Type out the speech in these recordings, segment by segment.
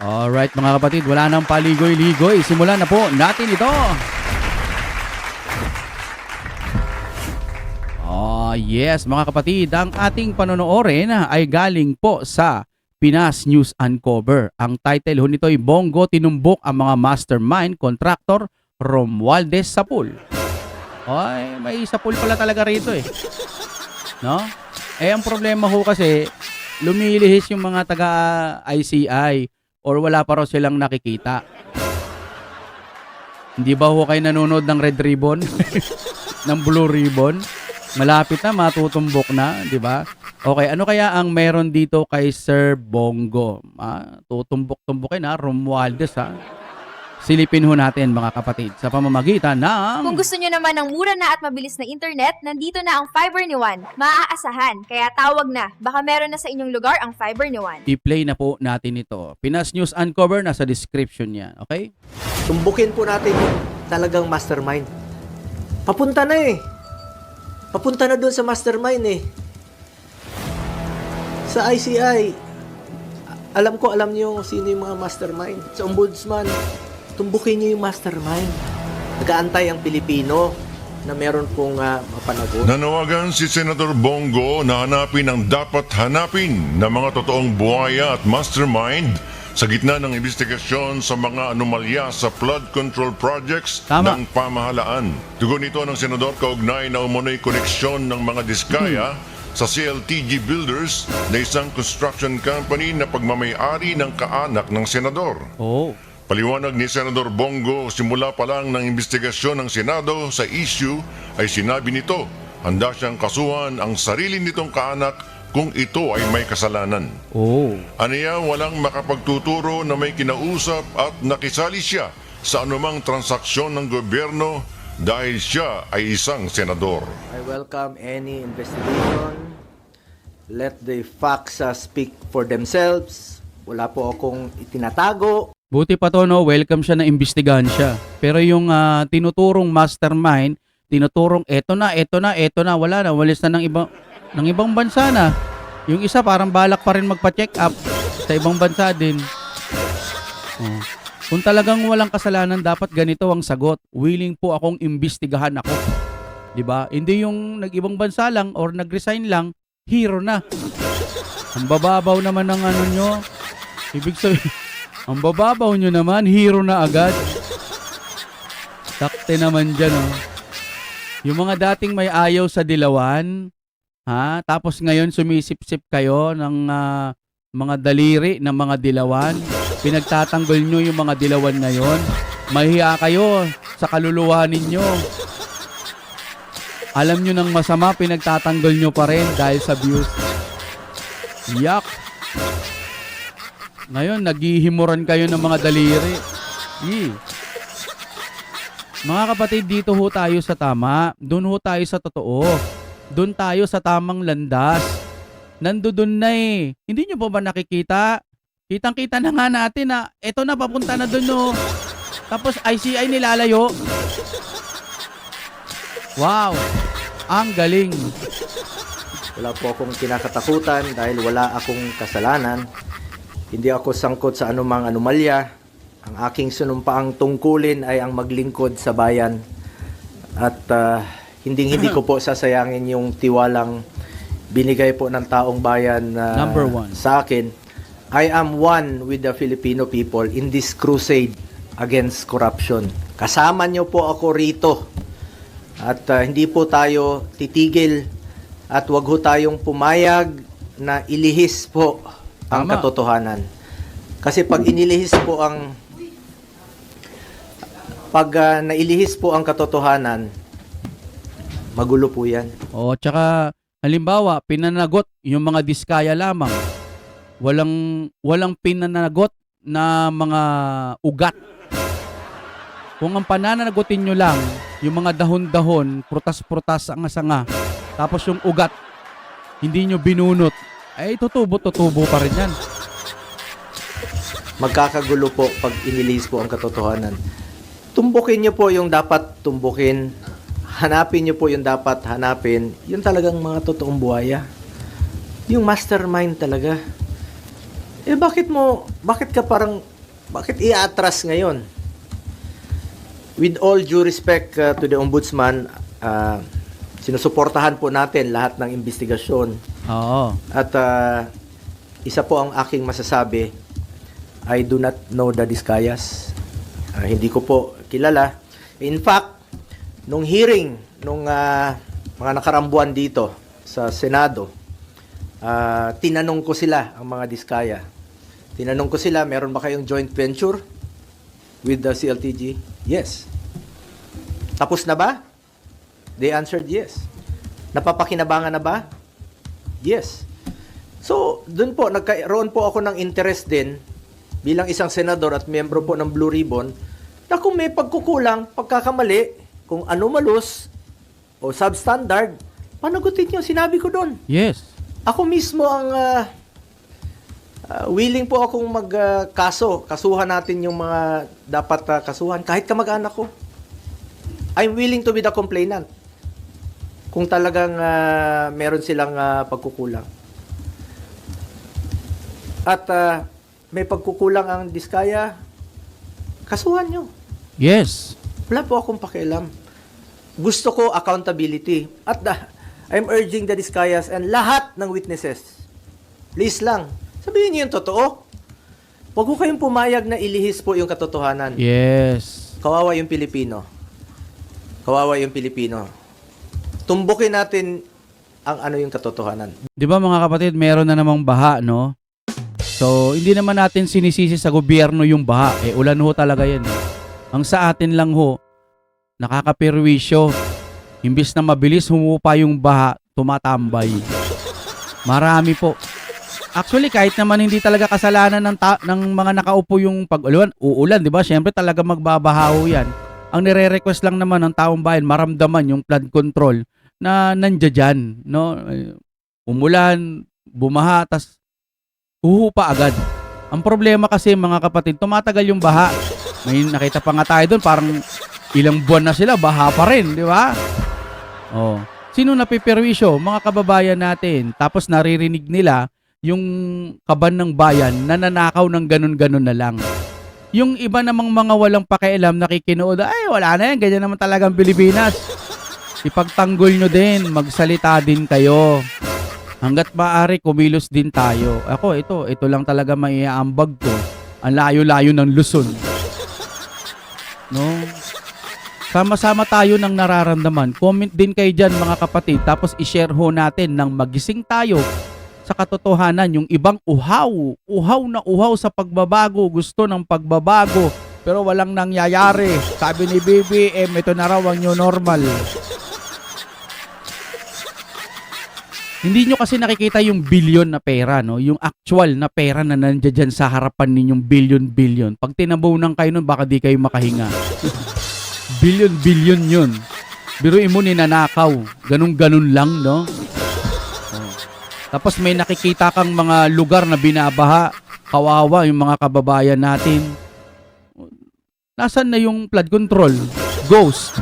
Alright mga kapatid, wala nang paligoy-ligoy. Simulan na po natin ito. Yes mga kapatid, ang ating panonoodin ay galing po sa Pinas News Uncover. Ang title ho nito ay Bongo tinumbok ang mga mastermind contractor Romualdez Sapul. Ay, may sapul pala talaga rito eh. No? Ang problema ho kasi, lumilihis yung mga taga-ICI or wala pa raw silang nakikita. Hindi ba ho kayo nanonood ng Red Ribbon? ng Blue Ribbon? Malapit na, matutumbok na, di ba? Okay, ano kaya ang meron dito kay Sir Bongo? Tutumbok-tumbokin ha, Romualdez ha. Silipin ho natin mga kapatid sa pamamagitan ng... Kung gusto nyo naman ng mura na at mabilis na internet, nandito na ang Fiber ni Juan. Maaasahan, kaya tawag na. Baka meron na sa inyong lugar ang Fiber ni Juan. I-play na po natin ito. Pinas News Uncover, nasa description niya. Okay? Tumbukin po natin yung talagang mastermind. Papunta na eh. Papunta na doon sa mastermind eh. Sa ICI, alam niyo sino yung mga mastermind. Sa ombudsman, tumbukin niyo yung mastermind. Nag-aantay ang Pilipino na meron pong mapanagot. Nanawagan si Senator Bongo na hanapin ang dapat hanapin na mga totoong buhaya at mastermind sa gitna ng investigasyon sa mga anomalya sa flood control projects Tama. ng pamahalaan. Tugon ito ng Senador kaugnay na umunoy koneksyon ng mga diskaya sa CLTG Builders na isang construction company na pagmamayari ng kaanak ng Senador. Oh. Paliwanag ni Senador Bongo, simula pa lang ng investigasyon ng Senado sa issue ay sinabi nito, handa siyang kasuhan ang sarili nitong kaanak kung ito ay may kasalanan. Oh. Aniya walang makapagtuturo na may kinausap at nakisali siya sa anumang transaksyon ng gobyerno dahil siya ay isang senador. I welcome any investigation. Let the facts speak for themselves. Wala po akong itinatago. Buti pa to, no? Welcome siya na imbestigahan siya. Pero yung tinuturong mastermind, tinuturong eto na, wala na. Walis na ng ibang bansa na. Yung isa parang balak pa rin magpa-check up sa ibang bansa din. Oh. Kung talagang walang kasalanan, dapat ganito ang sagot. Willing po akong imbestigahan ako. 'Di ba? Hindi yung nag-ibang bansa lang or nag-resign lang, hero na. Ang bababaw naman ng ano nyo. Ibig sabihin, ang bababaw nyo naman, hero na agad. Takte naman dyan, oh. Yung mga dating may ayaw sa dilawan, tapos ngayon sumisip-sip kayo ng mga daliri ng mga dilawan. Pinagtatanggol nyo yung mga dilawan ngayon. Mahiya kayo sa kaluluwa ninyo. Alam nyo ng masama, pinagtatanggol nyo pa rin dahil sa views. Yak! Ngayon, naghihimuran kayo ng mga daliri. Mga kapatid, dito ho tayo sa tama. Doon ho tayo sa totoo. Doon tayo sa tamang landas. Nandoon na eh. Hindi nyo ba nakikita? Kitang-kita na nga natin na eto na, papunta na doon, no. Tapos ICI nilalayo. Wow! Ang galing. Wala po akong kinakatakutan dahil wala akong kasalanan. Hindi ako sangkot sa anumang anomalya. Ang aking sinumpaang tungkulin ay ang maglingkod sa bayan. At hindi ko po sasayangin yung tiwalang binigay po ng taong bayan Number one. sa akin. I am one with the Filipino people in this crusade against corruption. Kasama niyo po ako rito. At hindi po tayo titigil at wag ho tayong pumayag na ilihis po ang Tama. katotohanan. Kasi pag nailihis po ang katotohanan, magulo po yan. O, tsaka, halimbawa, pinanagot yung mga diskaya lamang. Walang pinanagot na mga ugat. Kung ang pananagutin nyo lang, yung mga dahon-dahon, prutas-prutas, sanga-sanga, tapos yung ugat, hindi nyo binunot, ay tutubo pa rin yan. Magkakagulo po pag inilihis po ang katotohanan. Tumbukin niyo po yung dapat tumbukin. Hanapin niyo po yung dapat hanapin. Yun talagang mga totoong buhaya. Yung mastermind talaga. bakit i-atras ngayon? With all due respect to the Ombudsman, sinusuportahan po natin lahat ng investigasyon. Oo. At isa po ang aking masasabi, I do not know the Discayas. Hindi ko po kilala. In fact, nung hearing, nung mga nakarambuan dito sa Senado, tinanong ko sila, ang mga Diskaya. Tinanong ko sila, meron ba kayong joint venture with the CLTG? Yes. Tapos na ba? They answered yes. Napapakinabangan na ba? Yes. So, dun po, nagkaroon po ako ng interest din bilang isang senador at miyembro po ng Blue Ribbon na kung may pagkukulang, pagkakamali, kung anomalous o substandard, panagutin nyo, sinabi ko doon. Yes. Ako mismo ang willing po akong magkaso. Kasuhan natin yung mga dapat kasuhan, kahit kamag-anak ko. I'm willing to be the complainant kung talagang meron silang pagkukulang. At may pagkukulang ang Diskaya, kasuhan nyo. Yes. Wala po akong pakialam. Gusto ko accountability. At I'm urging the Diskayas and lahat ng witnesses, please lang, sabihin niyo yung totoo. Huwag ko kayong pumayag na ilihis po yung katotohanan. Yes. Kawawa yung Pilipino. Kawawa yung Pilipino. Tumbukin natin ang ano yung katotohanan. Di ba mga kapatid, meron na namang baha, no? So, hindi naman natin sinisisi sa gobyerno yung baha. Ulan ho talaga yan. Ang sa atin lang ho, nakakapirwisyo. Imbis na mabilis humupa yung baha, tumatambay. Marami po. Actually, kahit naman hindi talaga kasalanan ng mga nakaupo yung pag-ulan, uulan, di ba? Siyempre talaga magbabaha ho yan. Ang nire-request lang naman ng taong bayan, maramdaman yung flood control na nandiyan dyan, no? Umulan, bumaha, tas huhupa agad. Ang problema kasi mga kapatid, tumatagal yung baha. May nakita pa nga tayo doon, parang ilang buwan na sila, baha pa rin, di ba? Oh. Sino napiperwisyo? Mga kababayan natin. Tapos naririnig nila yung kaban ng bayan na nanakaw ng ganun-ganun na lang. Yung iba namang mga walang pakialam nakikinood, ay wala na yan, ganyan naman talagang Pilipinas. Ipagtanggol nyo din, magsalita din kayo. Hanggat maaari, kumilos din tayo. Ako, ito lang talaga maiaambag ko. Ang layo-layo ng Luzon. No? Sama-sama tayo ng nararamdaman. Comment din kayo dyan mga kapatid. Tapos i-share ho natin nang magising tayo sa katotohanan. Yung ibang uhaw na uhaw sa pagbabago. Gusto ng pagbabago. Pero walang nangyayari. Sabi ni BBM, ito na raw ang new normal. Hindi nyo kasi nakikita yung billion na pera, no? Yung actual na pera na nandiyan dyan sa harapan ninyong billion. Pag tinabunan kayo nun, baka di kayo makahinga. Billion yun. Biruin mo ninanakaw. Ganun lang, no? Oh. Tapos may nakikita kang mga lugar na binabaha. Kawawa yung mga kababayan natin. Nasaan na yung flood control? Ghost.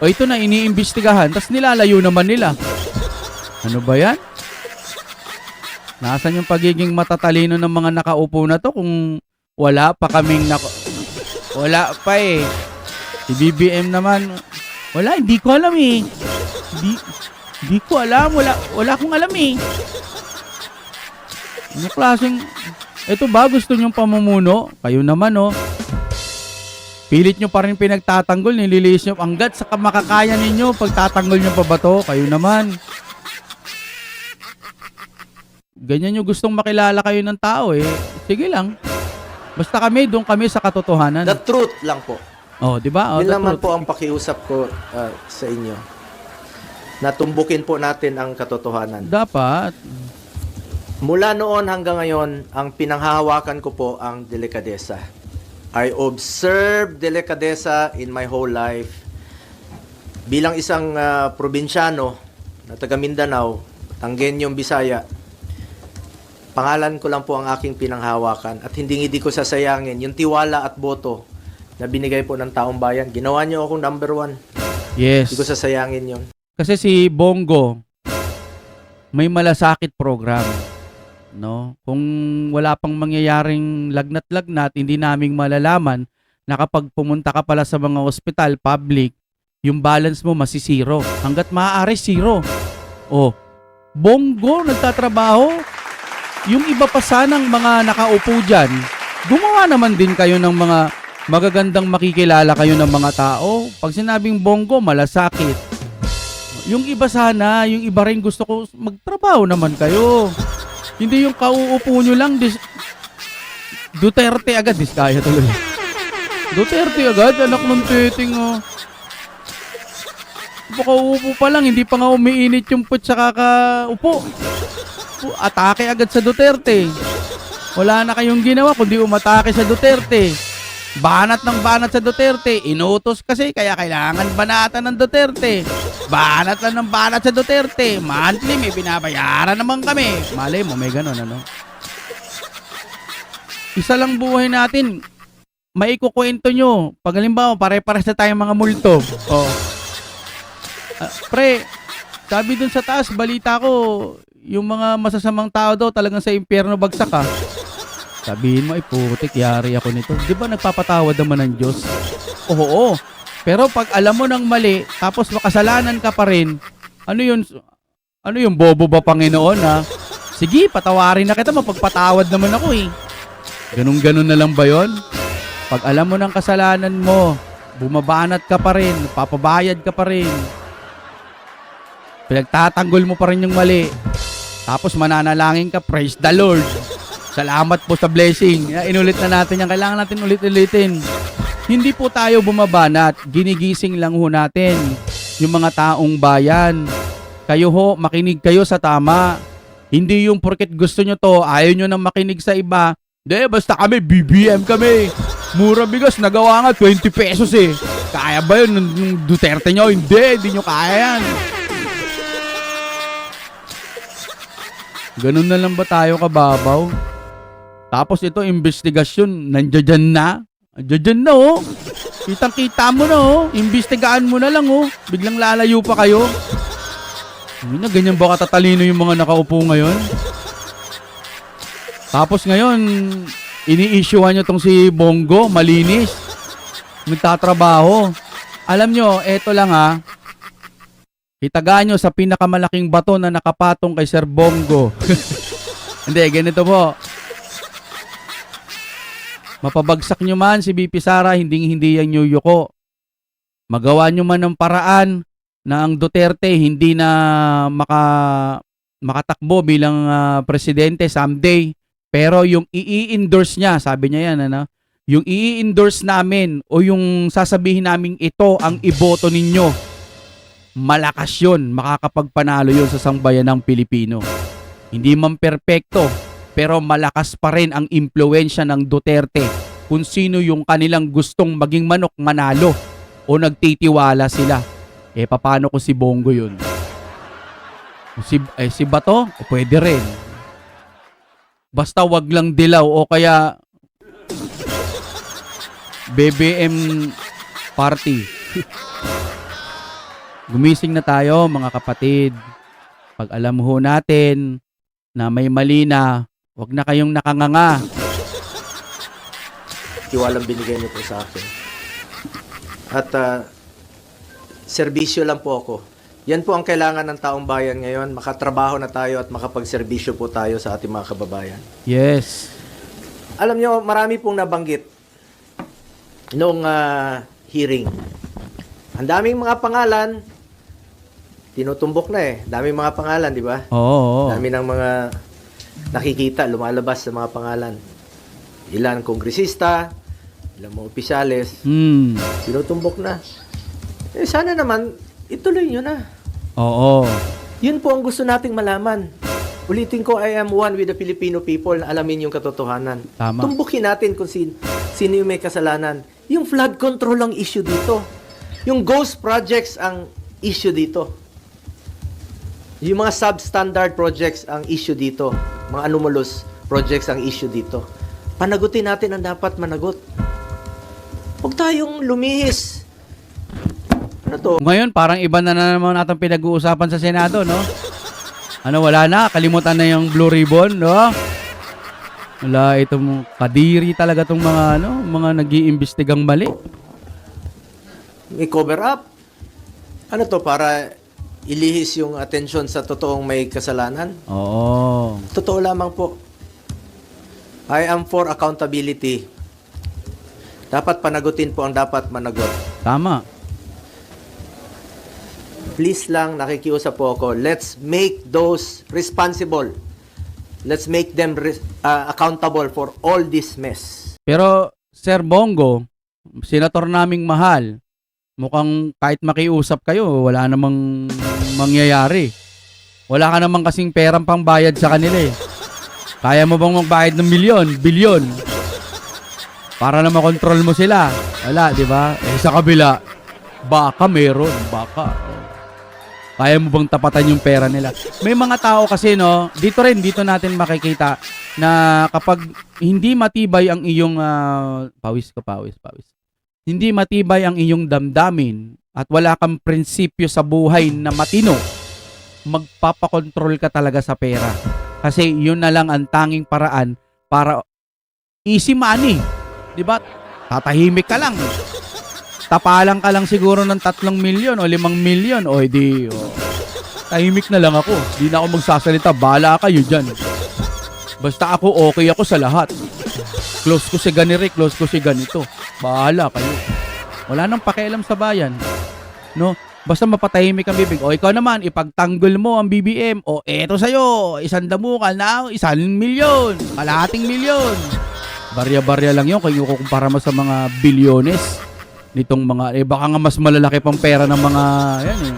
O ito na, iniimbestigahan. Tapos nilalayo naman nila. Ano ba yan? Nasaan yung pagiging matatalino ng mga nakaupo na to kung wala pa kaming wala pa eh. Si BBM naman, wala, hindi ko alam eh. Hindi ko alam, wala akong alam eh. Ano klaseng, eto ba gusto nyong pamumuno? Kayo naman oh. Pilit nyo pa rin pinagtatanggol, nililiis nyo hanggat sa makakaya ninyo, pagtatanggol nyo pa ba to? Kayo naman. Ganyan nyo gustong makilala kayo ng tao eh. Sige lang. Basta doon kami sa katotohanan. The truth lang po. Oh, di ba? Oh, Yun naman truth. po ang pakiusap ko sa inyo. Natumbukin po natin ang katotohanan. Dapat. Mula noon hanggang ngayon, ang pinanghahawakan ko po ang delikadesa. I observe delikadesa in my whole life. Bilang isang probinsyano na taga Mindanao, Tanggenyong Bisaya, pangalan ko lang po ang aking pinanghawakan at hindi ko sasayangin yung tiwala at boto na binigay po ng taong bayan. Ginawa niyo akong number 1. Yes. Hindi ko sasayangin yun. Kasi si Bongo, may malasakit program. no? Kung wala pang mangyayaring lagnat-lagnat, hindi naming malalaman na kapag pumunta ka pala sa mga ospital, public, yung balance mo masisiro. Hanggat maaari, zero. Oh, Bongo, nagtatrabaho. Yung iba pa sanang mga nakaupo dyan, gumawa naman din kayo ng mga magagandang makikilala kayo ng mga tao. Pag sinabing Bongo, malasakit. Yung iba sana, yung iba rin gusto ko magtrabaho naman kayo. Hindi yung kauupo nyo lang, Duterte agad, diskaya tuloy. Duterte agad, anak ng teting, oh. Baka uupo pa lang, hindi pa nga umiinit yung put sa kakaupo. Atake agad sa Duterte. Wala na kayong ginawa kundi umatake sa Duterte. Banat ng banat sa Duterte. Inutos kasi kaya kailangan banatan ng Duterte. Banat lang ng banat sa Duterte. Monthly may binabayaran naman kami. Malay mo, may ganun, ano? Isa lang buhay natin. Maikukwento nyo. Pag halimbawa, pare-pares na tayong mga multo. Oh. Pre, sabi dun sa taas, balita ko, yung mga masasamang tao daw talagang sa impyerno bagsak ka. Sabihin mo, putik, yari ako nito. Di ba nagpapatawad naman ng Diyos? Oo. Pero pag alam mo ng mali, tapos makasalanan ka pa rin, ano yun, bobo ba Panginoon, ha? Sige, patawarin na kita, mapagpatawad naman ako, eh. Ganun-ganun na lang ba yun? Pag alam mo ng kasalanan mo, bumabanat ka pa rin, papabayad ka pa rin. Pinagtatanggol mo pa rin yung mali. Tapos mananalangin ka, praise the Lord. Salamat po sa blessing. Inulit na natin yan. Kailangan natin ulit-ulitin. Hindi po tayo bumabanat. Ginigising lang ho natin yung mga taong bayan. Kayo ho, makinig kayo sa tama. Hindi yung porket gusto nyo to, ayaw nyo nang makinig sa iba. Hindi, basta kami, BBM kami. Mura bigas, nagawa nga 20 pesos eh. Kaya ba yun ng Duterte nyo? Hindi nyo kaya yan. Ganun na lang ba tayo kababaw? Tapos ito, investigasyon, nandiyan na. Nandiyan na, oh. Kitang-kita mo na, oh. Imbestigaan mo na lang, oh. Biglang lalayo pa kayo. Hindi na, ganyan ba katatalino yung mga nakaupo ngayon? Tapos ngayon, ini-issuean nyo tong si Bongo, malinis. Nagtatrabaho. Alam nyo, eto lang, ha. Itagaan nyo sa pinakamalaking bato na nakapatong kay Sir Bongo. Hindi, ganito po. Mapabagsak nyo man si BP Sara, hindi yan yuyuko. Magawa nyo man ng paraan na ang Duterte hindi na makatakbo bilang presidente someday. Pero yung i-endorse niya, sabi niya yan, ano? Yung i-endorse namin o yung sasabihin namin ito ang iboto ninyo, malakas yun, makakapagpanalo yun sa sangbayan ng Pilipino. Hindi man perpekto, pero malakas pa rin ang impluwensya ng Duterte kung sino yung kanilang gustong maging manok manalo o nagtitiwala sila. Paano kung si Bongo yun? Si Bato? Pwede rin. Basta wag lang dilaw o kaya BBM party. Gumising na tayo mga kapatid. Pag alam ho natin na may mali na, wag na kayong nakanganga. Tiwalang binigay niyo po sa akin. At serbisyo lang po ako. Yan po ang kailangan ng taong bayan ngayon. Makatrabaho na tayo at makapagserbisyo po tayo sa ating mga kababayan. Yes. Alam nyo, marami pong nabanggit nung hearing. Ang daming mga pangalan, tinutumbok na eh. Daming mga pangalan, di ba? Oo. Dami ng mga nakikita, lumalabas sa mga pangalan. Ilan kongresista, ilang mga opisyales, tinutumbok na. Sana naman, ituloy nyo na. Oo. Yun po ang gusto nating malaman. Ulitin ko, I am one with the Filipino people na alamin yung katotohanan. Tama. Tumbukin natin kung sino yung may kasalanan. Yung flood control ang issue dito. Yung ghost projects ang issue dito. Yung mga substandard projects ang issue dito. Mga anomalous projects ang issue dito. Panagutin natin ang dapat managot. Huwag tayong lumihis. Ano to? Ngayon, parang iba na naman natin pinag-uusapan sa Senado, no? Ano, wala na. Kalimutan na yung Blue Ribbon, no? Wala, itong kadiri talaga tong mga, ano, mga nag-iimbestigang mali. May cover up. Ano to, para ilihis yung atensyon sa totoong may kasalanan? Oo. Totoo lamang po. I am for accountability. Dapat panagutin po ang dapat managot. Tama. Please lang, nakikiusap po ako, let's make those responsible. Let's make them accountable for all this mess. Pero, Sir Bongo, senator naming mahal, mukhang kahit makiusap kayo, wala namang mangyayari. Wala ka namang kasing perang pangbayad sa kanila eh. Kaya mo bang magbayad ng milyon, bilyon? Para na makontrol mo sila. Wala, di ba? Eh, sa kabila, baka meron, baka. Kaya mo bang tapatan yung pera nila? May mga tao kasi, no, dito natin makikita na kapag hindi matibay ang iyong, pawis. Hindi matibay ang iyong damdamin at wala kang prinsipyo sa buhay na matino, magpapakontrol ka talaga sa pera. Kasi yun na lang ang tanging paraan para easy money. Di ba? Tatahimik ka lang. Tapalang ka lang siguro ng 3 milyon o 5 milyon. O edi, tahimik na lang ako. Di na ako magsasalita. Bahala kayo dyan. Basta ako, okay ako sa lahat. Close ko si ganire, close ko si ganito. Bahala kayo. Wala nang pakialam sa bayan. No? Basta mapatahimik ang bibig. O ikaw naman, ipagtanggol mo ang BBM. O eto sa'yo, 1 damukal na 1 milyon, kalahating milyon. Barya-barya lang yun kung ikukumpara mo sa mga bilyones nitong mga, baka nga mas malalaki pang pera ng mga, yan eh.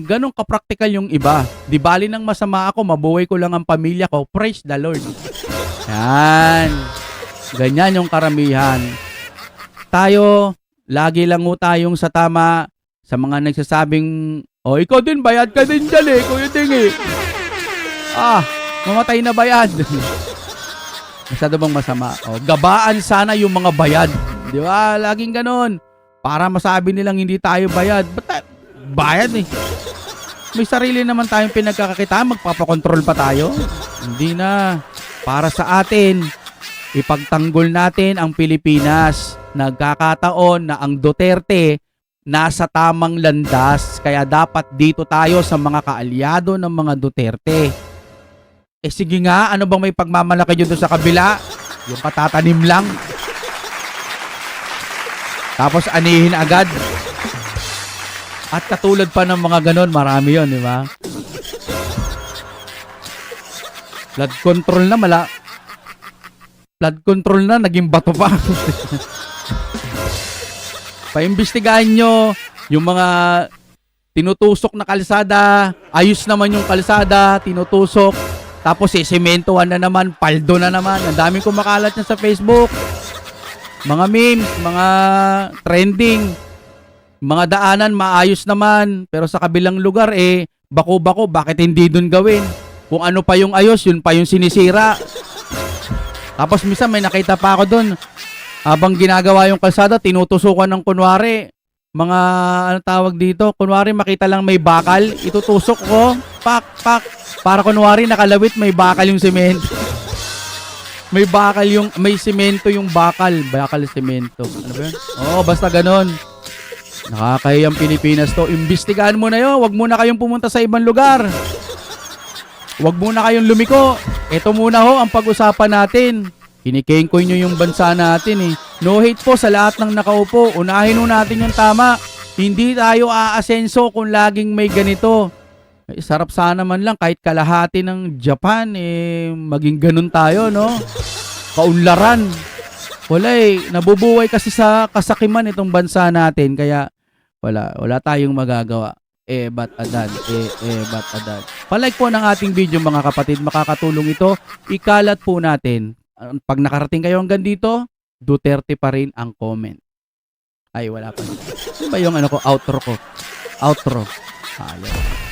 Ganon kapraktikal yung iba. Di bali nang masama ako, mabuhay ko lang ang pamilya ko. Praise the Lord. Yan. Ganyan yung karamihan. Tayo, lagi lang ho tayong sa tama sa mga nagsasabing, ikaw din, bayad ka din dyan eh, Kuya Ding eh. Mamatay na bayad. Masyado bang masama? Gabaan sana yung mga bayad. Di ba? Laging ganon. Para masabi nilang hindi tayo bayad. Ba't bayad eh? May sarili naman tayong pinagkakakitaan, magpapakontrol pa tayo? Hindi na. Para sa atin, ipagtanggol natin ang Pilipinas. Nagkakataon na ang Duterte nasa tamang landas, kaya dapat dito tayo sa mga kaalyado ng mga Duterte. Sige nga, ano bang may pagmamalaki nyo doon sa kabila? Yung patatanim lang. Tapos anihin agad. At katulad pa ng mga ganon, marami yon, di ba? Flood control na, naging bato pa. Paimbestigahan nyo yung mga tinutusok na kalsada, ayos naman yung kalsada, tinutusok, tapos simentohan na naman, paldo na naman. Ang daming kumakalat niya sa Facebook. Mga memes, mga trending, mga daanan, maayos naman, pero sa kabilang lugar, bako-bako, bakit hindi dun gawin? Kung ano pa yung ayos, yun pa yung sinisira. Tapos minsan may nakita pa ako dun, habang ginagawa yung kalsada, tinutusukan ng kunwari. Mga, ano tawag dito? Kunwari makita lang may bakal, itutusok ko, pak. Para kunwari nakalawit, may bakal yung semento. May semento yung bakal semento. Ano ba yun? Basta ganon. Nakakahiyang Pilipinas to. Imbestigahan mo na yun. Huwag muna kayong pumunta sa ibang lugar. Huwag muna kayong lumiko. Ito muna ho ang pag-usapan natin. Kinikengkoy nyo yung bansa natin eh. No hate po sa lahat ng nakaupo. Unahin ho natin yung tama. Hindi tayo aasenso kung laging may ganito. Sarap sana man lang kahit kalahati ng Japan maging ganun tayo, no? Kaunlaran. Wala nabubuhay kasi sa kasakiman itong bansa natin, kaya wala tayong magagawa. Bat adan. Palike po ng ating video mga kapatid, makakatulong ito. Ikalat po natin. Pag nakarating kayo hanggang dito, Duterte pa rin ang comment. Ay, wala pa. Ano ba yung outro ko? Outro. Ayaw.